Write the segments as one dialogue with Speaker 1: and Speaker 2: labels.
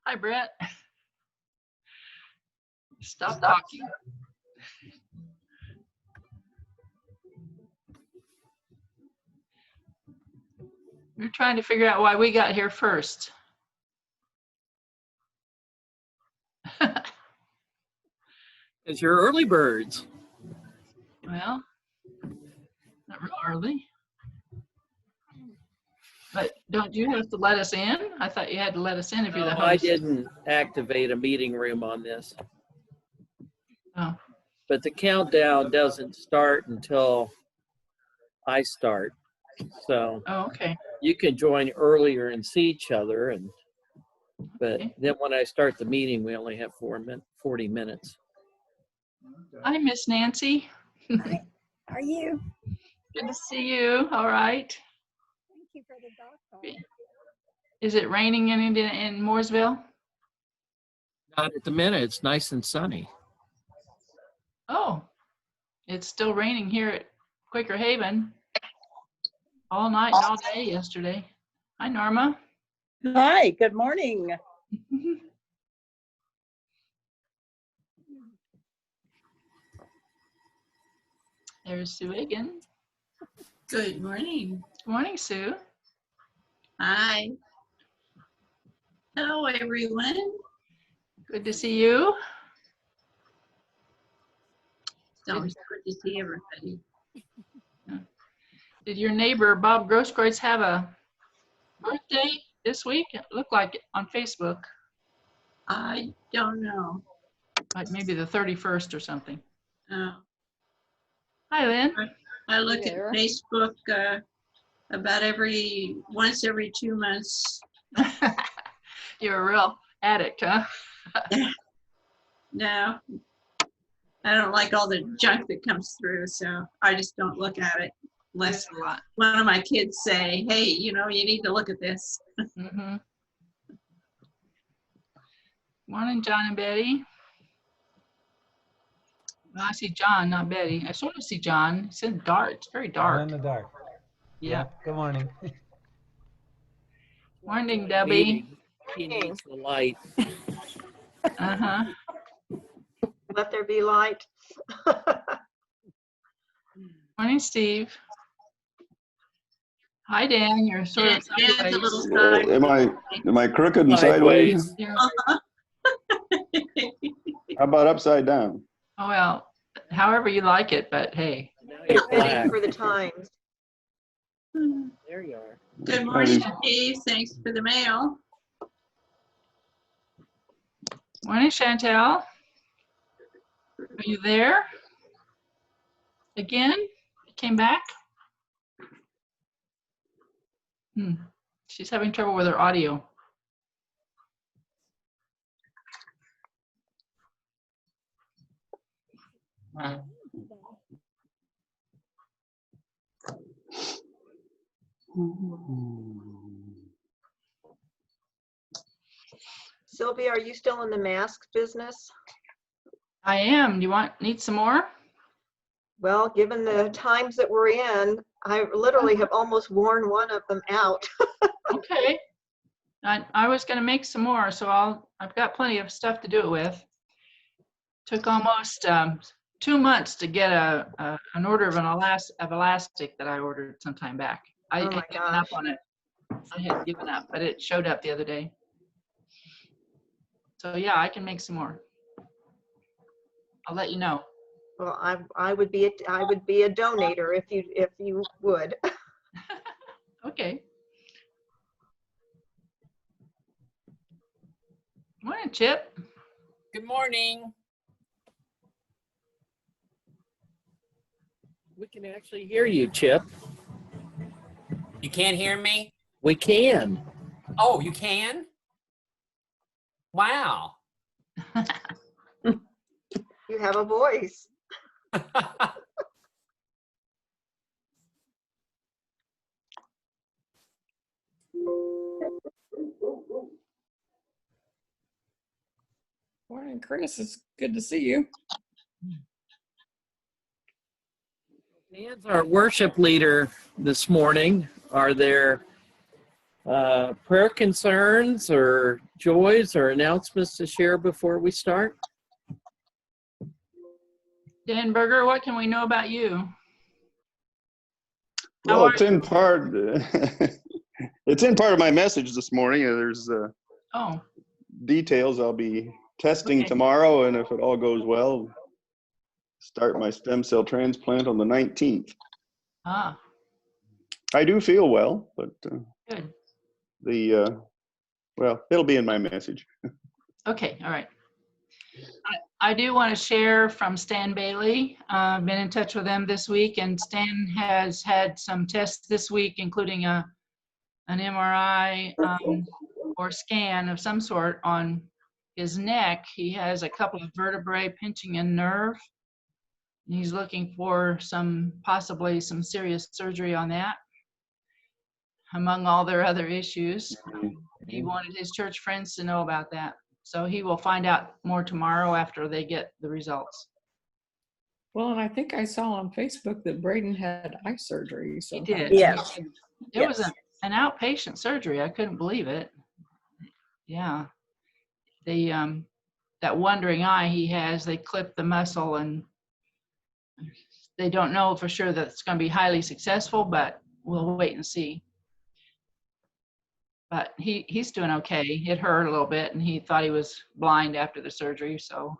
Speaker 1: Hi, Brett. Stop talking. We're trying to figure out why we got here first.
Speaker 2: Because you're early birds.
Speaker 1: Well, not real early. But don't you have to let us in? I thought you had to let us in if you're the
Speaker 2: No,
Speaker 1: host.
Speaker 2: I didn't activate a meeting room on this.
Speaker 1: Oh,
Speaker 2: But the countdown doesn't start until I start. So
Speaker 1: oh, okay.
Speaker 2: you can join earlier and see each other. But
Speaker 1: Okay.
Speaker 2: then when I start the meeting, we only have 40 minutes.
Speaker 1: Hi, Miss Nancy.
Speaker 3: Hi, how are you?
Speaker 1: Good to see you. All right.
Speaker 3: Thank you for the dog call.
Speaker 1: Is it raining in Mooresville?
Speaker 2: Not at the minute. It's nice and sunny.
Speaker 1: Oh, it's still raining here at Quaker Haven. All night and all day yesterday. Hi, Norma.
Speaker 4: Hi, good morning.
Speaker 1: There's Sue again.
Speaker 5: Good morning.
Speaker 1: Good morning, Sue.
Speaker 5: Hi. Hello, everyone.
Speaker 1: Good to see you.
Speaker 5: So it's good to see everybody.
Speaker 1: Did your neighbor Bob Grosskreutz have a birthday this week? It looked like it on Facebook,
Speaker 5: I don't know.
Speaker 1: like maybe the 31st or something.
Speaker 5: Uh,
Speaker 1: Hi, Lynn.
Speaker 5: I look
Speaker 3: There.
Speaker 5: at Facebook about once every 2 months.
Speaker 1: You're a real addict, huh?
Speaker 5: No, I don't like all the junk that comes through, so I just don't look at it unless
Speaker 1: That's a lot.
Speaker 5: one of my kids say, hey, you need to look at this.
Speaker 1: Mm-hmm. Morning, John and Betty. Well, I see John, not Betty. I sort of see John. It's in dark. It's very
Speaker 6: I'm
Speaker 1: dark.
Speaker 6: in the dark.
Speaker 1: Yeah.
Speaker 6: Good morning.
Speaker 1: Morning, Debbie.
Speaker 2: He needs the light.
Speaker 1: Uh-huh.
Speaker 7: Let there be light.
Speaker 1: Morning, Steve. Hi, Dan. You're sort of
Speaker 5: Dan's a
Speaker 1: sideways.
Speaker 5: little side.
Speaker 8: Am I crooked and sideways?
Speaker 1: You're-
Speaker 8: How about upside down?
Speaker 1: Oh, well, however you like it, but hey.
Speaker 2: Now you're
Speaker 7: Fitting
Speaker 2: black.
Speaker 7: for the times.
Speaker 2: There you are.
Speaker 5: Good morning, Steve. Thanks for the mail.
Speaker 1: Morning, Chantel. Are you there? Again? Came back? She's having trouble with her audio.
Speaker 7: Sylvia, are you still in the mask business?
Speaker 1: I am. Do you need some more?
Speaker 7: Well, given the times that we're in, I literally have almost worn one of them out.
Speaker 1: Okay. I was going to make some more, so I've got plenty of stuff to do it with. Took almost 2 months to get an order of elastic that I ordered some time back. I
Speaker 7: Oh my
Speaker 1: had given up
Speaker 7: gosh.
Speaker 1: on it. I had given up, but it showed up the other day. So yeah, I can make some more. I'll let you know.
Speaker 7: Well, I would be a donator if you would.
Speaker 1: Okay. Morning, Chip.
Speaker 9: Good morning.
Speaker 2: We can actually hear you, Chip.
Speaker 9: You can't hear me?
Speaker 2: We can.
Speaker 9: Oh, you can? Wow.
Speaker 7: You have a voice.
Speaker 4: Morning, Chris. It's good to see you.
Speaker 2: Dan's our worship leader this morning. Are there Prayer concerns or joys or announcements to share before we start?
Speaker 1: Dan Berger, what can we know about you? How
Speaker 8: Well,
Speaker 1: are
Speaker 8: it's in part, it's in part of my message this morning. There's
Speaker 1: Oh,
Speaker 8: details. I'll be testing
Speaker 1: Okay.
Speaker 8: tomorrow, and if it all goes well, start my stem cell transplant on the 19th.
Speaker 1: ah,
Speaker 8: I do feel well, but
Speaker 1: good.
Speaker 8: well, it'll be in my message.
Speaker 1: Okay, all right. I do want to share from Stan Bailey. I've been in touch with them this week, and Stan has had some tests this week, including an MRI or scan of some sort on his neck. He has a couple of vertebrae pinching a nerve. He's looking for possibly some serious surgery on that, among all their other issues. He wanted his church friends to know about that. So he will find out more tomorrow after they get the results.
Speaker 4: Well, and I think I saw on Facebook that Braden had eye surgery. So
Speaker 1: He did.
Speaker 4: Yes.
Speaker 1: It was an outpatient surgery. I couldn't believe it. Yeah. They, that wandering eye he has, they clip the muscle, and they don't know for sure that it's going to be highly successful, but we'll wait and see. But he's doing okay. It hurt a little bit, and he thought he was blind after the surgery, so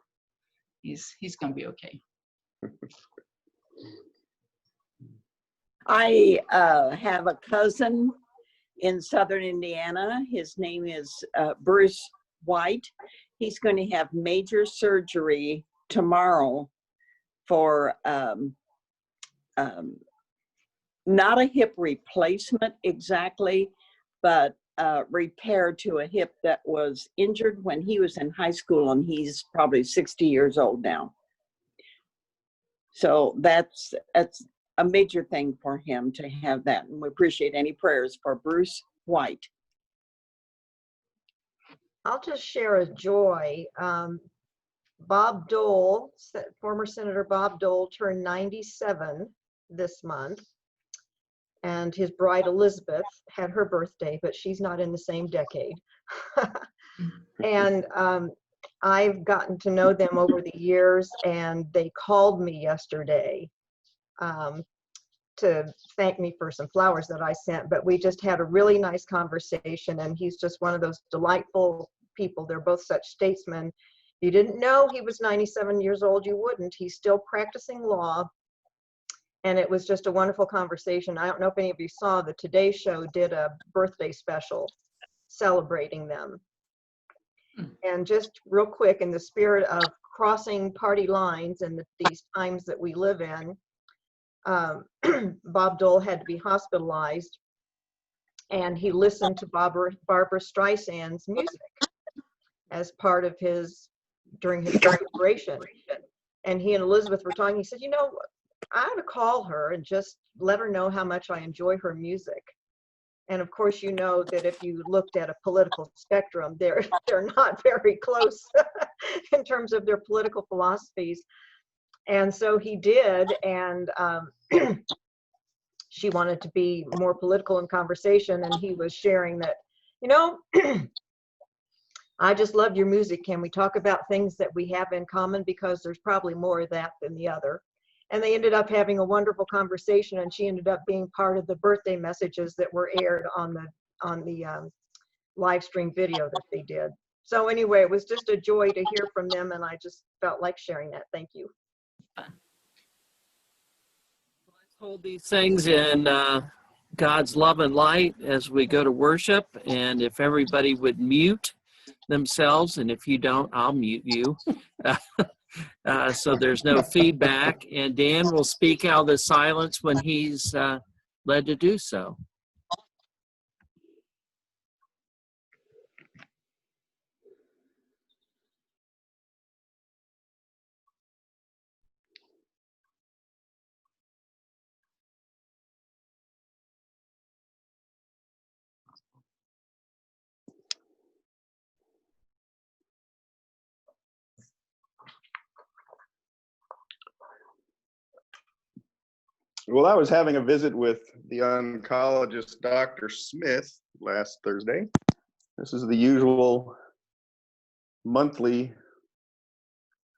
Speaker 1: he's going to be okay.
Speaker 4: I have a cousin in Southern Indiana. His name is Bruce White. He's going to have major surgery tomorrow for not a hip replacement exactly, but repair to a hip that was injured when he was in high school, and he's probably 60 years old now. So that's a major thing for him to have that, and we appreciate any prayers for Bruce White.
Speaker 7: I'll just share a joy. Bob Dole, former Senator Bob Dole, turned 97 this month. And his bride Elizabeth had her birthday, but she's not in the same decade. And I've gotten to know them over the years, and they called me yesterday to thank me for some flowers that I sent, but we just had a really nice conversation, and he's just one of those delightful people. They're both such statesmen. You didn't know he was 97 years old, you wouldn't. He's still practicing law. And it was just a wonderful conversation. I don't know if any of you saw, the Today Show did a birthday special celebrating them. And just real quick, in the spirit of crossing party lines and these times that we live in, Bob Dole had to be hospitalized, and he listened to Barbara Streisand's music as part of during his celebration. And he and Elizabeth were talking. He said, you know, I ought to call her and just let her know how much I enjoy her music. And of course, you know that if you looked at a political spectrum, they're not very close in terms of their political philosophies. And so he did, and she wanted to be more political in conversation, and he was sharing that, you know, I just love your music. Can we talk about things that we have in common? Because there's probably more of that than the other. And they ended up having a wonderful conversation, and she ended up being part of the birthday messages that were aired on the live stream video that they did. So anyway, it was just a joy to hear from them, and I just felt like sharing that. Thank you.
Speaker 2: Let's hold these things in God's love and light as we go to worship. And if everybody would mute themselves, and if you don't, I'll mute you. So there's no feedback, and Dan will speak out of the silence when he's led to do so.
Speaker 8: Well, I was having a visit with the oncologist, Dr. Smith, last Thursday. This is the usual monthly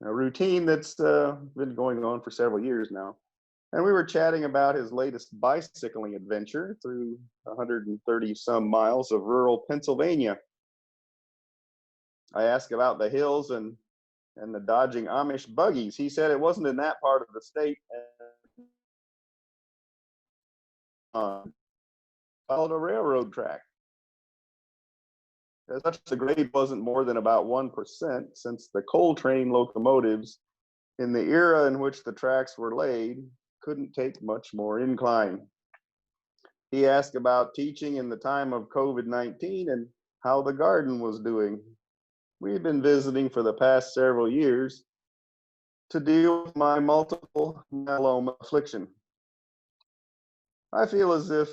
Speaker 8: routine that's been going on for several years now. And we were chatting about his latest bicycling adventure through 130 some miles of rural Pennsylvania. I asked about the hills and the dodging Amish buggies. He said it wasn't in that part of the state. Followed a railroad track. As such, the grade wasn't more than about 1%, since the coal train locomotives in the era in which the tracks were laid couldn't take much more incline. He asked about teaching in the time of COVID-19 and how the garden was doing. We've been visiting for the past several years to deal with my multiple myeloma affliction. I feel as if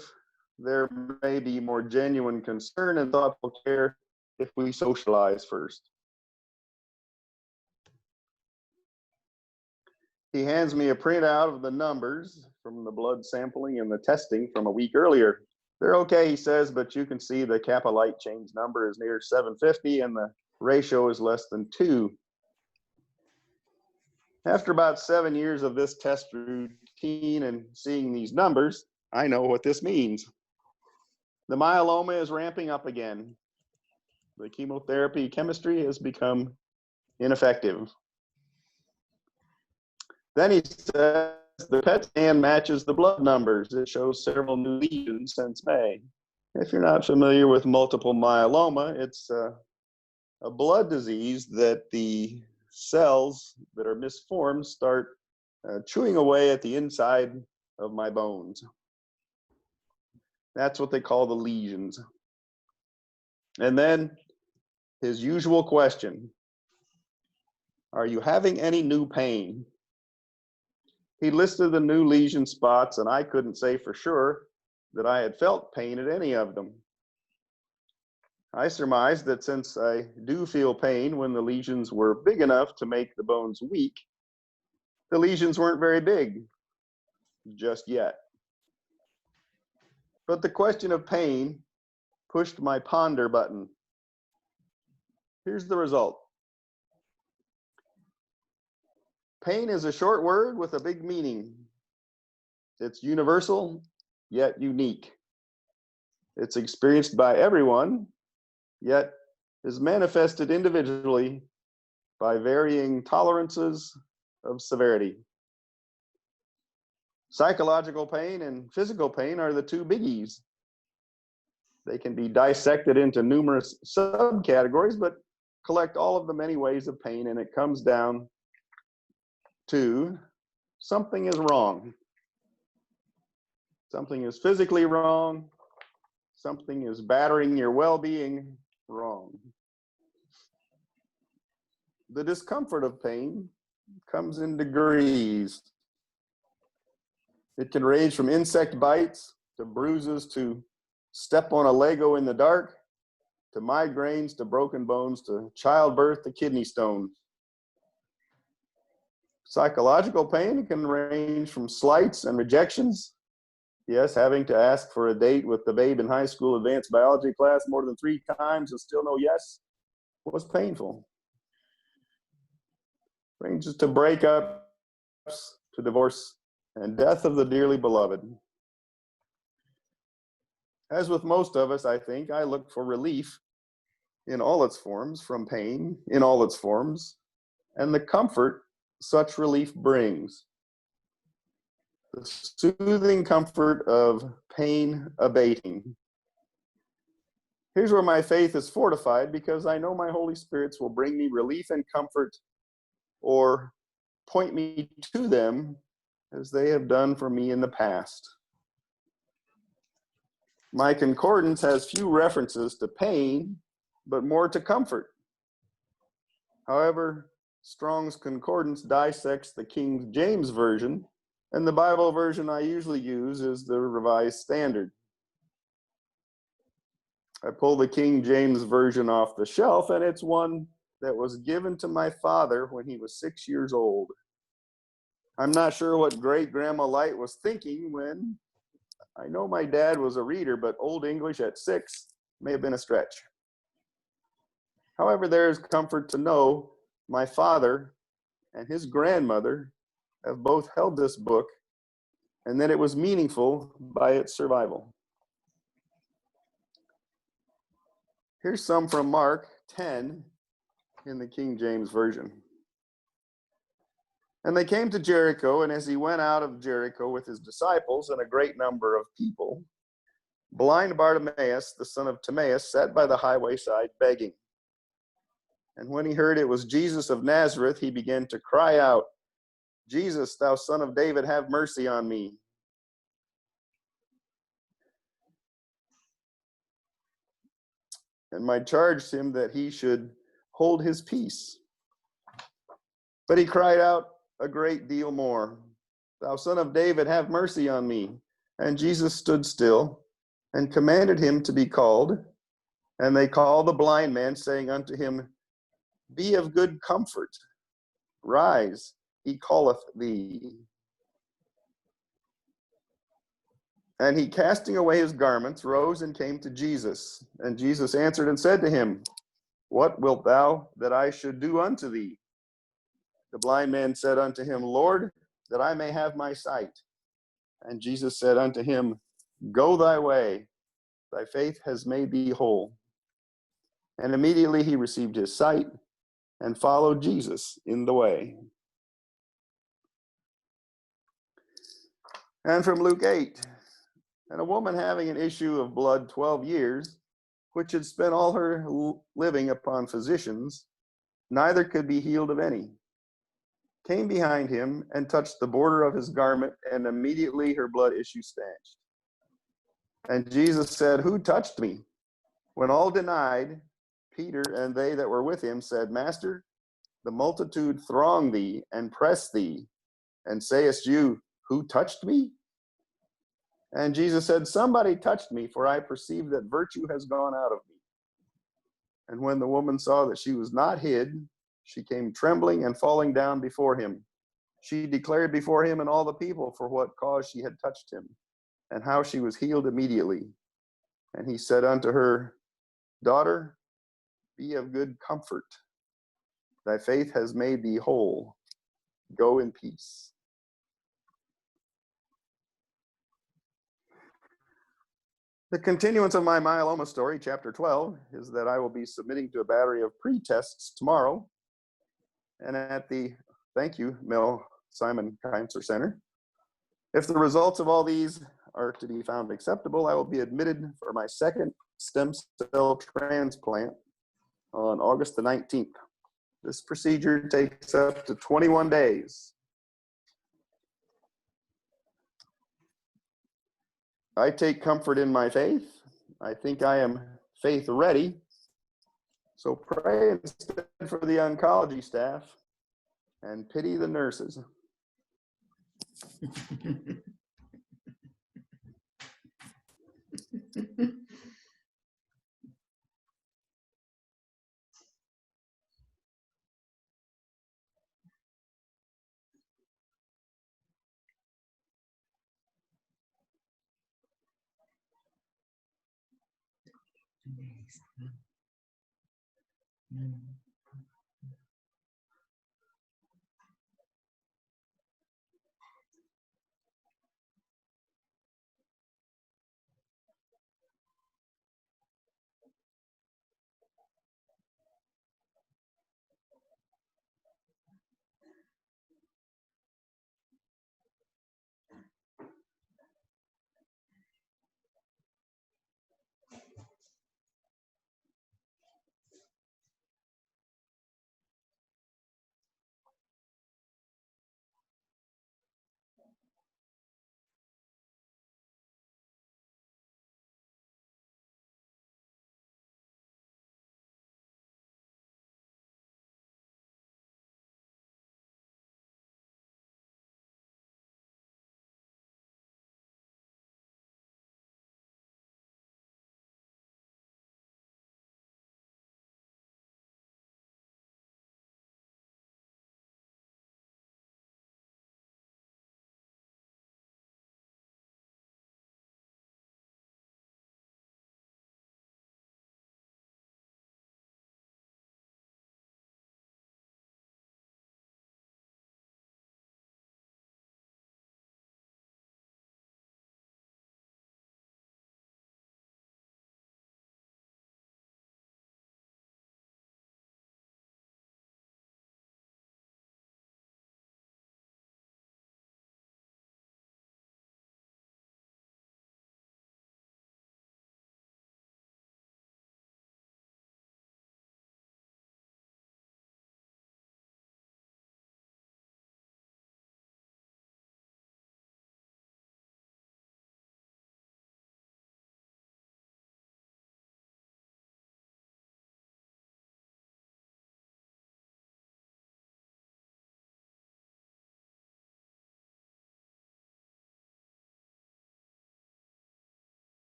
Speaker 8: there may be more genuine concern and thoughtful care if we socialize first. He hands me a printout of the numbers from the blood sampling and the testing from a week earlier. They're okay, he says, but you can see the kappa light chain number is near 750 and the ratio is less than 2. After about 7 years of this test routine and seeing these numbers, I know what this means. The myeloma is ramping up again. The chemotherapy chemistry has become ineffective. Then he says the PET scan matches the blood numbers. It shows several new lesions since May. If you're not familiar with multiple myeloma, it's a blood disease that the cells that are misformed start chewing away at the inside of my bones. That's what they call the lesions. And then his usual question, are you having any new pain? He listed the new lesion spots, and I couldn't say for sure that I had felt pain at any of them. I surmised that since I do feel pain when the lesions were big enough to make the bones weak, the lesions weren't very big just yet. But the question of pain pushed my ponder button. Here's the result. Pain is a short word with a big meaning. It's universal, yet unique. It's experienced by everyone, yet is manifested individually by varying tolerances of severity. Psychological pain and physical pain are the two biggies. They can be dissected into numerous subcategories, but collect all of the many ways of pain, and it comes down to something is wrong. Something is physically wrong. Something is battering your well-being wrong. The discomfort of pain comes in degrees. It can range from insect bites to bruises to step on a Lego in the dark, to migraines, to broken bones, to childbirth, to kidney stones. Psychological pain can range from slights and rejections. Yes, having to ask for a date with the babe in high school advanced biology class more than 3 times and still no yes was painful. Ranges to breakups, to divorce, and death of the dearly beloved. As with most of us, I think, I look for relief in all its forms, from pain in all its forms, and the comfort such relief brings. The soothing comfort of pain abating. Here's where my faith is fortified, because I know my Holy Spirits will bring me relief and comfort, or point me to them as they have done for me in the past. My concordance has few references to pain, but more to comfort. However, Strong's Concordance dissects the King James Version, and the Bible version I usually use is the Revised Standard. I pull the King James Version off the shelf, and it's one that was given to my father when he was 6 years old. I'm not sure what great-grandma Light was thinking when, I know my dad was a reader, but Old English at 6 may have been a stretch. However, there is comfort to know my father and his grandmother have both held this book and that it was meaningful by its survival. Here's some from Mark 10 in the King James Version. And they came to Jericho, and as he went out of Jericho with his disciples and a great number of people, blind Bartimaeus, the son of Timaeus, sat by the highway side begging. And when he heard it was Jesus of Nazareth, he began to cry out, Jesus, thou son of David, have mercy on me. And I charged him that he should hold his peace. But he cried out a great deal more, thou son of David, have mercy on me. And Jesus stood still and commanded him to be called. And they called the blind man, saying unto him, be of good comfort, rise, he calleth thee. And he, casting away his garments, rose and came to Jesus. And Jesus answered and said to him, what wilt thou that I should do unto thee? The blind man said unto him, Lord, that I may have my sight. And Jesus said unto him, go thy way, thy faith has made thee whole. And immediately he received his sight and followed Jesus in the way. And from Luke 8, and a woman having an issue of blood 12 years, which had spent all her living upon physicians, neither could be healed of any, came behind him and touched the border of his garment, and immediately her blood issue stanched. And Jesus said, who touched me? When all denied, Peter and they that were with him said, Master, the multitude throng thee and press thee, and sayest you, who touched me? And Jesus said, somebody touched me, for I perceive that virtue has gone out of me. And when the woman saw that she was not hid, she came trembling and falling down before him. She declared before him and all the people for what cause she had touched him, and how she was healed immediately. And he said unto her, daughter, be of good comfort. Thy faith has made thee whole. Go in peace. The continuance of my myeloma story, chapter 12, is that I will be submitting to a battery of pre-tests tomorrow. And at the, thank you, Mel Simon Cancer Center. If the results of all these are to be found acceptable, I will be admitted for my second stem cell transplant on August the 19th. This procedure takes up to 21 days. I take comfort in my faith. I think I am faith ready. So pray instead for the oncology staff and pity the nurses.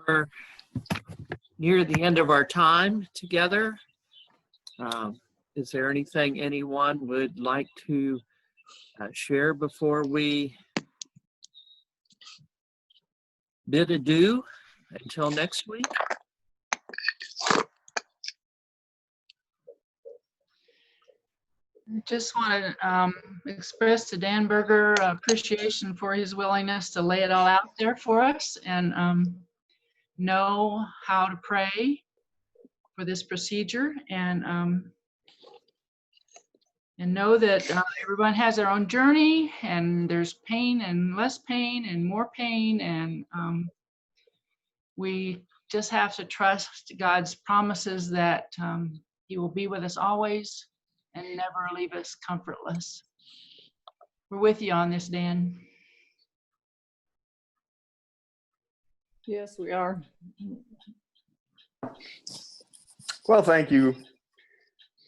Speaker 2: We're near the end of our time together. Is there anything anyone would like to share before we bid adieu until next week?
Speaker 1: Just want to express to Dan Berger appreciation for his willingness to lay it all out there for us and know how to pray for this procedure and know that everyone has their own journey and there's pain and less pain and more pain, and we just have to trust God's promises that he will be with us always and never leave us comfortless. We're with you on this, Dan.
Speaker 6: Yes, we are.
Speaker 8: Well, thank you.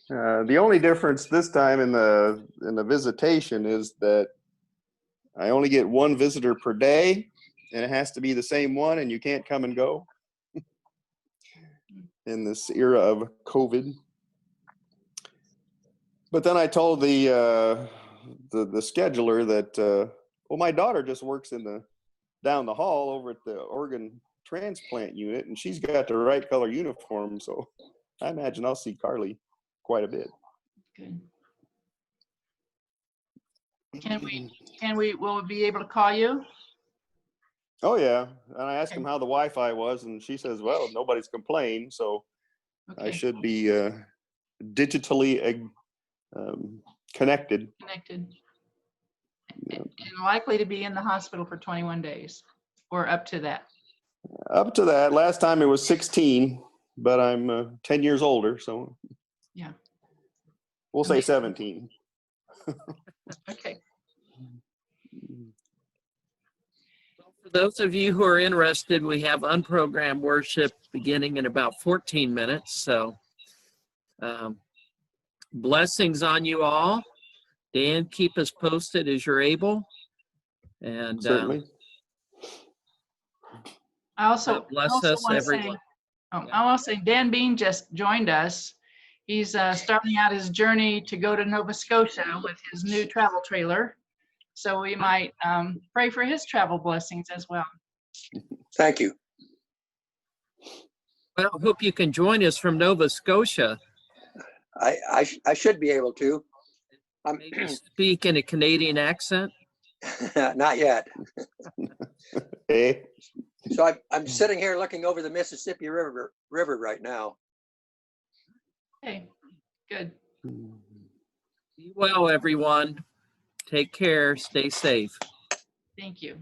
Speaker 8: The only difference this time in the visitation is that I only get one visitor per day, and it has to be the same one, and you can't come and go in this era of COVID. But then I told the scheduler that well, my daughter just works down the hall over at the organ transplant unit, and she's got the right color uniform, so I imagine I'll see Carly quite a bit.
Speaker 1: Good. Will we be able to call you?
Speaker 8: Oh yeah, and I asked him how the Wi-Fi was, and she says, well, nobody's complained, so I
Speaker 1: Okay.
Speaker 8: should be digitally connected.
Speaker 1: Connected. And likely to be in the hospital for 21 days or up to that.
Speaker 8: Up to that, last time it was 16, but I'm 10 years older, so
Speaker 1: Yeah.
Speaker 8: we'll say 17.
Speaker 1: Okay.
Speaker 2: For those of you who are interested, we have unprogrammed worship beginning in about 14 minutes. So blessings on you all. Dan, keep us posted as you're able. And
Speaker 8: Certainly.
Speaker 1: I also
Speaker 2: God bless us,
Speaker 1: want to
Speaker 2: everyone.
Speaker 1: say, I want to say Dan Bean just joined us. He's starting out his journey to go to Nova Scotia with his new travel trailer. So we might pray for his travel blessings as well.
Speaker 10: Thank you.
Speaker 2: Well, I hope you can join us from Nova Scotia.
Speaker 10: I should be able to.
Speaker 2: Maybe speak in a Canadian accent.
Speaker 10: Not yet.
Speaker 8: Hey.
Speaker 10: So I'm sitting here looking over the Mississippi River right now.
Speaker 1: Okay, good.
Speaker 2: Be well, everyone. Take care. Stay safe.
Speaker 1: Thank you.